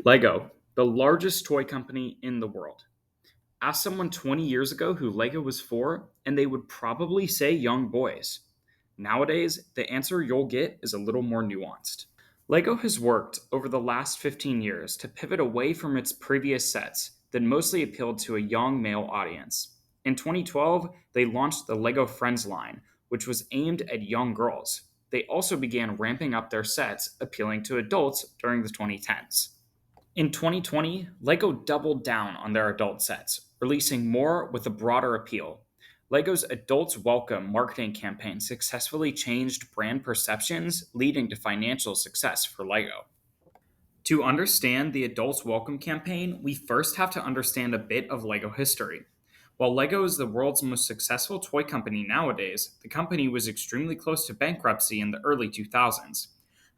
Lego, the largest toy company in the world. Ask someone 20 years ago who Lego was for, and they would probably say young boys. Nowadays, the answer you'll get is a little more nuanced. Lego has worked over the last 15 years to pivot away from its previous sets that mostly appealed to a young male audience. In 2012, they launched the Lego Friends line, which was aimed at young girls. They also began ramping up their sets, appealing to adults during the 2010s. In 2020, LEGO doubled down on their adult sets, releasing more with a broader appeal. LEGO's Adults Welcome marketing campaign successfully changed brand perceptions, leading to financial success for LEGO. To understand the Adults Welcome campaign, we first have to understand a bit of LEGO history. While LEGO is the world's most successful toy company nowadays, the company was extremely close to bankruptcy in the early 2000s.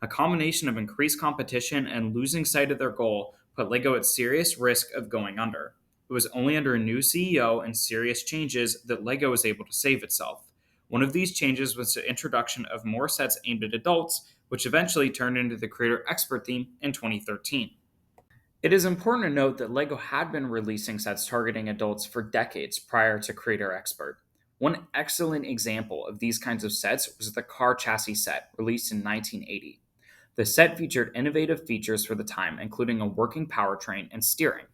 A combination of increased competition and losing sight of their goal put LEGO at serious risk of going under. It was only under a new CEO and serious changes that LEGO was able to save itself. One of these changes was the introduction of more sets aimed at adults, which eventually turned into the Creator Expert theme in 2013. It is important to note that LEGO had been releasing sets targeting adults for decades prior to Creator Expert. One excellent example of these kinds of sets was the car chassis set, released in 1980. The set featured innovative features for the time, including a working powertrain and steering.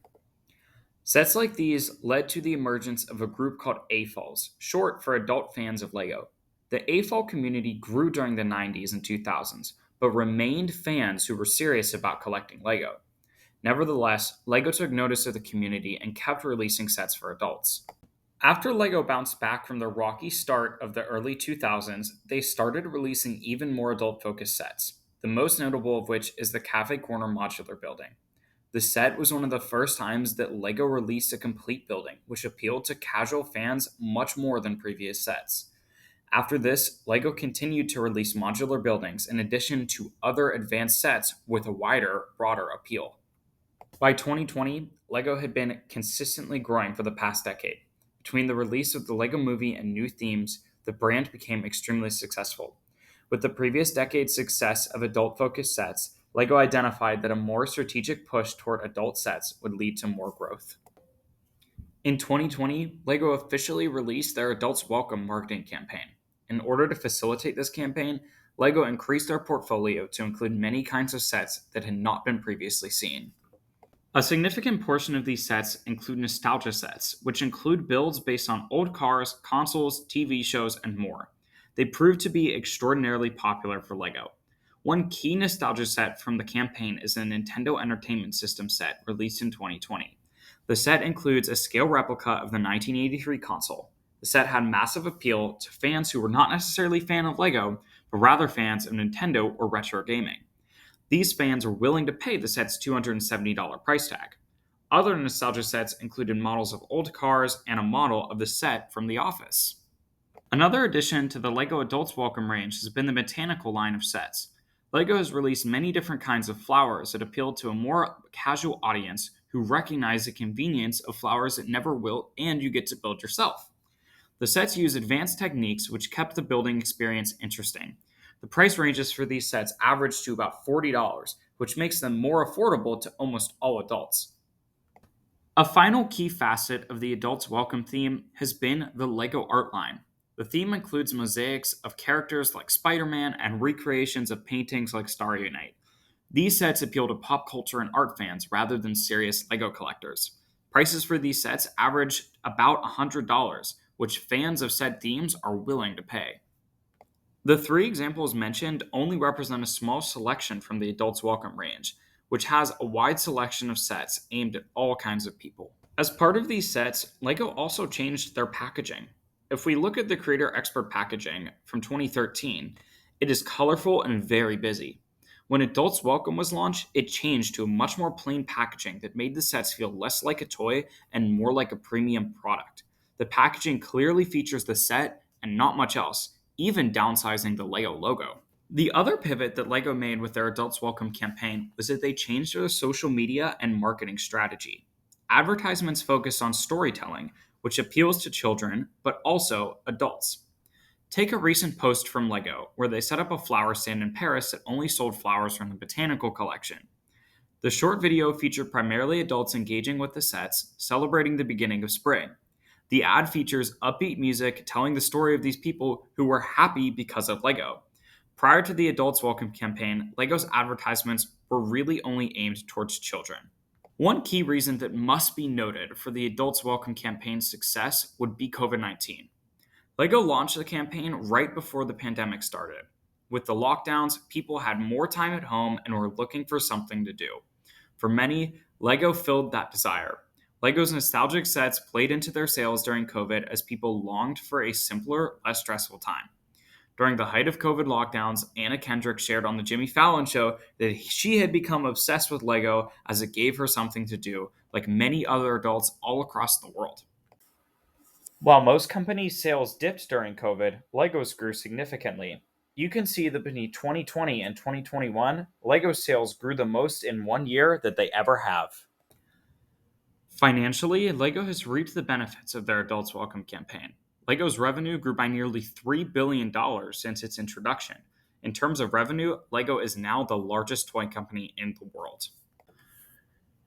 Sets like these led to the emergence of a group called AFOLs, short for adult fans of LEGO. The AFOL community grew during the 90s and 2000s, but remained fans who were serious about collecting LEGO. Nevertheless, LEGO took notice of the community and kept releasing sets for adults. After LEGO bounced back from the rocky start of the early 2000s, they started releasing even more adult focused sets, the most notable of which is the Cafe Corner modular building. The set was one of the first times that LEGO released a complete building, which appealed to casual fans much more than previous sets. After this, LEGO continued to release modular buildings in addition to other advanced sets with a wider, broader appeal. By 2020, LEGO had been consistently growing for the past decade. Between the release of the LEGO Movie and new themes, the brand became extremely successful. With the previous decade's success of adult-focused sets, LEGO identified that a more strategic push toward adult sets would lead to more growth. In 2020, LEGO officially released their Adults Welcome marketing campaign. In order to facilitate this campaign, LEGO increased their portfolio to include many kinds of sets that had not been previously seen. A significant portion of these sets include nostalgia sets, which include builds based on old cars, consoles, TV shows, and more. They proved to be extraordinarily popular for LEGO. One key nostalgia set from the campaign is a Nintendo Entertainment System set released in 2020. The set includes a scale replica of the 1983 console. The set had massive appeal to fans who were not necessarily fans of LEGO, but rather fans of Nintendo or retro gaming. These fans were willing to pay the set's $270 price tag. Other nostalgia sets included models of old cars and a model of the set from The Office. Another addition to the LEGO Adults Welcome range has been the botanical line of sets. LEGO has released many different kinds of flowers that appeal to a more casual audience who recognize the convenience of flowers that never wilt and you get to build yourself. The sets use advanced techniques which kept the building experience interesting. The price ranges for these sets average to about $40, which makes them more affordable to almost all adults. A final key facet of the Adults Welcome theme has been the LEGO art line. The theme includes mosaics of characters like Spider-Man and recreations of paintings like Starry Night. These sets appeal to pop culture and art fans rather than serious LEGO collectors. Prices for these sets average about $100, which fans of set themes are willing to pay. The three examples mentioned only represent a small selection from the Adults Welcome range, which has a wide selection of sets aimed at all kinds of people. As part of these sets, LEGO also changed their packaging. If we look at the Creator Expert packaging from 2013, it is colorful and very busy. When Adults Welcome was launched, it changed to a much more plain packaging that made the sets feel less like a toy and more like a premium product. The packaging clearly features the set and not much else, even downsizing the LEGO logo. The other pivot that LEGO made with their Adults Welcome campaign was that they changed their social media and marketing strategy. Advertisements focus on storytelling, which appeals to children, but also adults. Take a recent post from LEGO, where they set up a flower stand in Paris that only sold flowers from the botanical collection. The short video featured primarily adults engaging with the sets, celebrating the beginning of spring. The ad features upbeat music telling the story of these people who were happy because of Lego. Prior to the Adults Welcome campaign, Lego's advertisements were really only aimed towards children. One key reason that must be noted for the Adults Welcome campaign's success would be COVID 19. Lego launched the campaign right before the pandemic started. With the lockdowns, people had more time at home and were looking for something to do. For many, Lego filled that desire. Lego's nostalgic sets played into their sales during COVID as people longed for a simpler, less stressful time. During the height of COVID lockdowns, Anna Kendrick shared on The Jimmy Fallon Show that she had become obsessed with Lego as it gave her something to do, like many other adults all across the world. While most companies' sales dipped during COVID, Legos grew significantly. You can see that between 2020 and 2021, Lego sales grew the most in one year that they ever have. Financially, Lego has reaped the benefits of their Adults Welcome campaign. Lego's revenue grew by nearly $3 billion since its introduction. In terms of revenue, Lego is now the largest toy company in the world.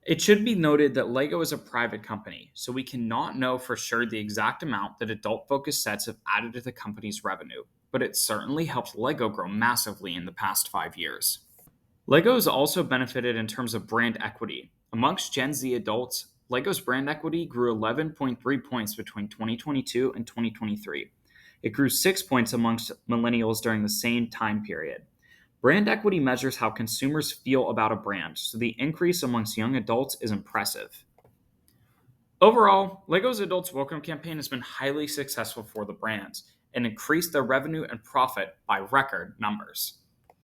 It should be noted that Lego is a private company, so we cannot know for sure the exact amount that adult focused sets have added to the company's revenue, but it certainly helped Lego grow massively in the past 5 years. Lego has also benefited in terms of brand equity. Amongst Gen Z adults, Lego's brand equity grew 11.3 points between 2022 and 2023. It grew 6 points amongst millennials during the same time period. Brand equity measures how consumers feel about a brand, so the increase amongst young adults is impressive. Overall, Lego's Adults Welcome campaign has been highly successful for the brands and increased their revenue and profit by record numbers.